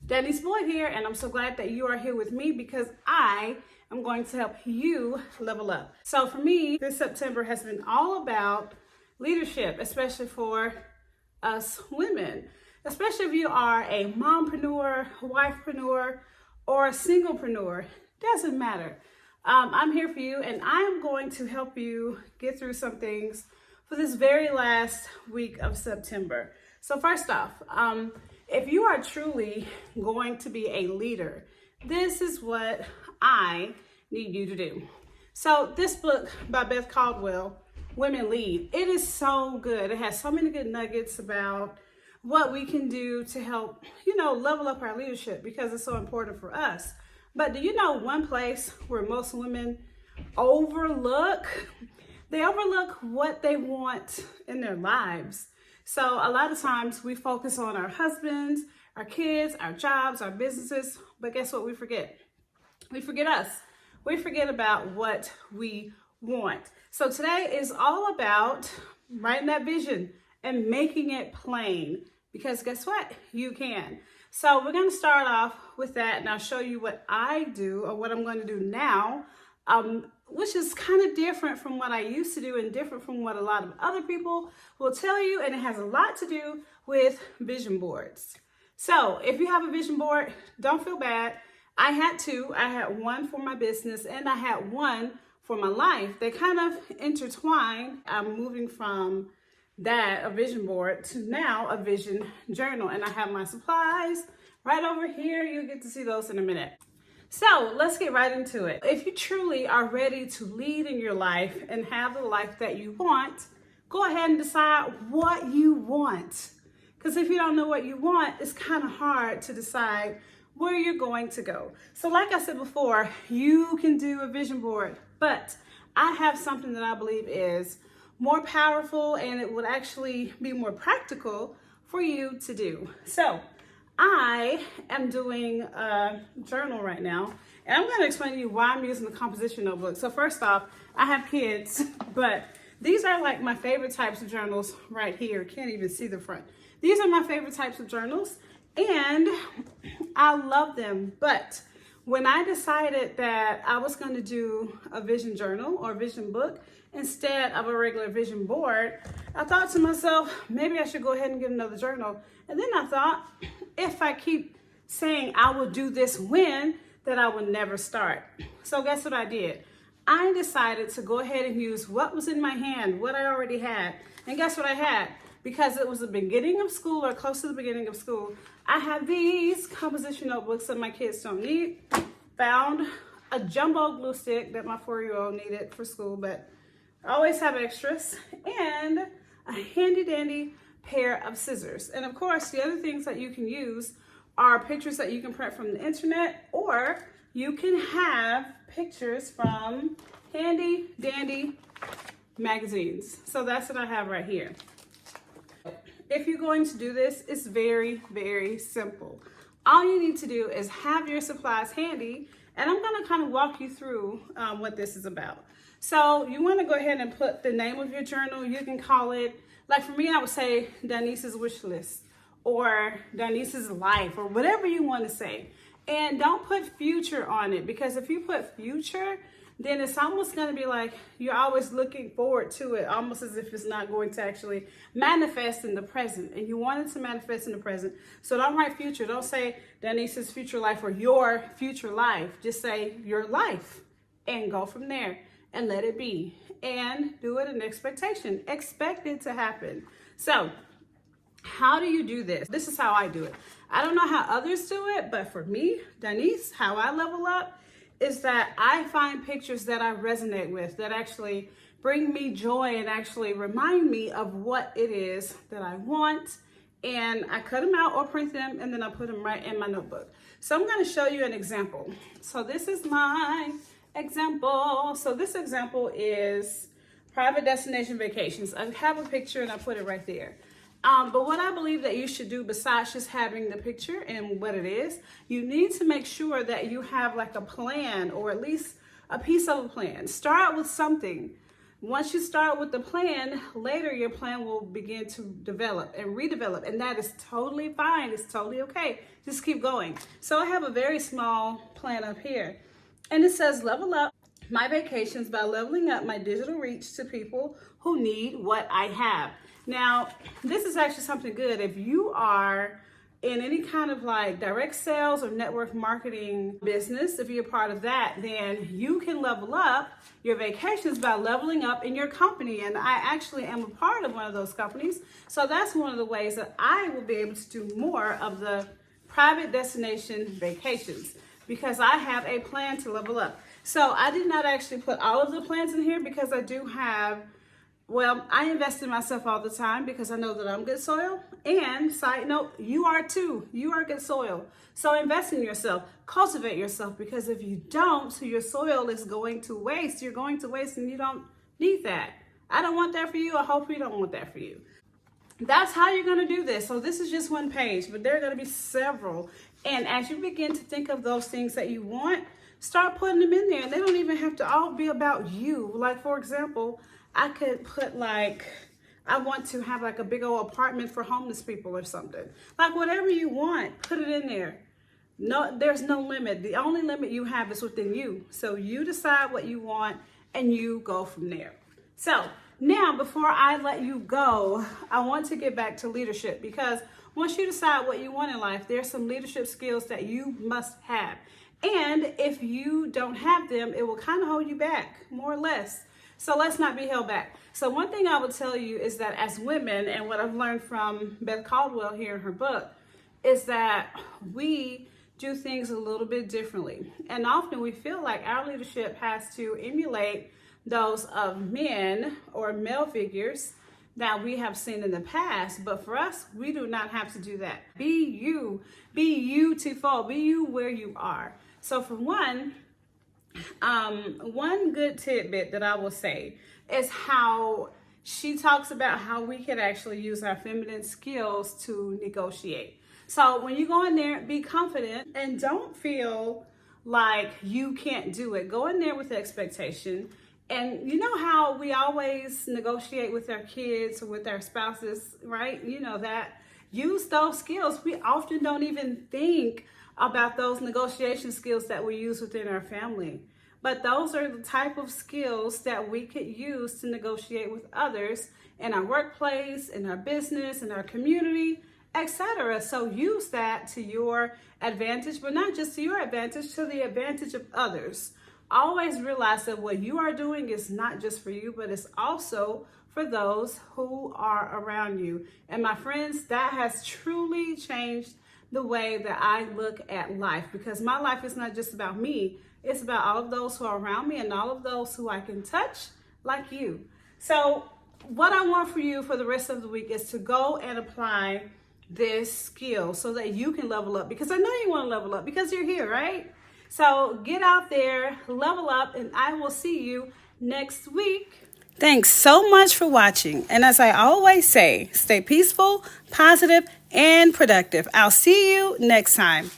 Denise Boyd here, and I'm so glad that you are here with me because I am going to help you level up. So for me, this September has been all about leadership, especially for us women, especially if you are a mompreneur, wifepreneur, or a singlepreneur. Doesn't matter. I'm here for you, and I'm going to help you get through some things for this very last week of September. So first off, if you are truly going to be a leader, this is what I need you to do. So this book by Beth Caldwell, Women Lead, it is so good. It has so many good nuggets about what we can do to help, level up our leadership because it's so important for us. But do you know one place where most women overlook? They overlook what they want in their lives. So a lot of times we focus on our husbands, our kids, our jobs, our businesses, but guess what we forget? We forget us. We forget about what we want. So today is all about writing that vision and making it plain, because guess what? You can. So we're going to start off with that, and I'll show you what I do, or what I'm going to do now, which is kind of different from what I used to do and different from what a lot of other people will tell you, and it has a lot to do with vision boards. So if you have a vision board, don't feel bad. I had two. I had one for my business and I had one for my life. They kind of intertwine. I'm moving from that, a vision board, to now a vision journal, and I have my supplies right over here. You'll get to see those in a minute. So let's get right into it. If you truly are ready to lead in your life and have the life that you want, go ahead and decide what you want. Because if you don't know what you want, it's kind of hard to decide where you're going to go. So like I said before, you can do a vision board, but I have something that I believe is more powerful, and it would actually be more practical for you to do. So I am doing a journal right now, and I'm going to explain to you why I'm using the composition notebook. So first off, I have kids, but these are like my favorite types of journals right here. Can't even see the front. These are my favorite types of journals, and I love them. But when I decided that I was going to do a vision journal or vision book instead of a regular vision board, I thought to myself, maybe I should go ahead and get another journal. And then I thought, if I keep saying I will do this when, that I would never start. So guess what I did? I decided to go ahead and use what was in my hand, what I already had. And guess what I had? Because it was the beginning of school, or close to the beginning of school, I have these composition notebooks that my kids don't need. Found a jumbo glue stick that my 4-year-old needed for school, but I always have extras, and a handy dandy pair of scissors. And of course, the other things that you can use are pictures that you can print from the internet, or you can have pictures from handy dandy magazines. So that's what I have right here. If you're going to do this, it's very, very simple. All you need to do is have your supplies handy, and I'm going to kind of walk you through what this is about. So you want to go ahead and put the name of your journal. You can call it, like for me, I would say Denise's wish list, or Denise's life, or whatever you want to say. And don't put future on it, because if you put future, then it's almost going to be like you're always looking forward to it, almost as if it's not going to actually manifest in the present. And you want it to manifest in the present. So don't write future. Don't say Denise's future life or your future life. Just say your life and go from there and let it be. And do it in expectation. Expect it to happen. So how do you do this? This is how I do it. I don't know how others do it, but for me, Denise, how I level up is that I find pictures that I resonate with, that actually bring me joy and actually remind me of what it is that I want. And I cut them out or print them, and then I put them right in my notebook. So I'm going to show you an example. So this is my example. So this example is private destination vacations. I have a picture and I put it right there. But what I believe that you should do, besides just having the picture and what it is, you need to make sure that you have like a plan, or at least a piece of a plan. Start with something Once you start with the plan, later your plan will begin to develop and redevelop, and that is totally fine. It's totally okay. Just keep going. So I have a very small plan up here, and it says level up my vacations by leveling up my digital reach to people who need what I have. Now, this is actually something good. If you are in any kind of like direct sales or network marketing business, if you're a part of that, then you can level up your vacations by leveling up in your company. And I actually am a part of one of those companies. So that's one of the ways that I will be able to do more of the private destination vacations, because I have a plan to level up. So I did not actually put all of the plans in here because I do have, well, I invest in myself all the time because I know that I'm good soil. And side note, you are too. You are good soil. So invest in yourself, cultivate yourself, because if you don't, your soil is going to waste. You're going to waste, and you don't need that. I don't want that for you. I hope you don't want that for you. That's how you're going to do this. So this is just one page, but there are going to be several. And as you begin to think of those things that you want, start putting them in there. And they don't even have to all be about you. Like, for example, I could put like, I want to have like a big old apartment for homeless people or something. Like whatever you want, put it in there. No, there's no limit. The only limit you have is within you. So you decide what you want and you go from there. So now, before I let you go, I want to get back to leadership, because once you decide what you want in life, there's some leadership skills that you must have. And if you don't have them, it will kind of hold you back, more or less. So let's not be held back. So one thing I would tell you is that as women, and what I've learned from Beth Caldwell here in her book, is that we do things a little bit differently. And often we feel like our leadership has to emulate those of men or male figures that we have seen in the past. But for us, we do not have to do that. Be you, be beautiful, be you where you are. So for one good tidbit that I will say is how she talks about how we can actually use our feminine skills to negotiate. So when you go in there, be confident and don't feel like you can't do it. Go in there with the expectation. And you know how we always negotiate with our kids or with our spouses, right? You know that. Use those skills. We often don't even think about those negotiation skills that we use within our family. But those are the type of skills that we could use to negotiate with others in our workplace, in our business, in our community, etc. So use that to your advantage, but not just to your advantage, to the advantage of others. Always realize that what you are doing is not just for you, but it's also for those who are around you. And my friends, that has truly changed the way that I look at life, because my life is not just about me. It's about all of those who are around me and all of those who I can touch, like you. So what I want for you for the rest of the week is to go and apply this skill so that you can level up, because I know you want to level up because you're here, right? So get out there, level up, and I will see you next week. Thanks so much for watching. And as I always say, stay peaceful, positive, and productive. I'll see you next time.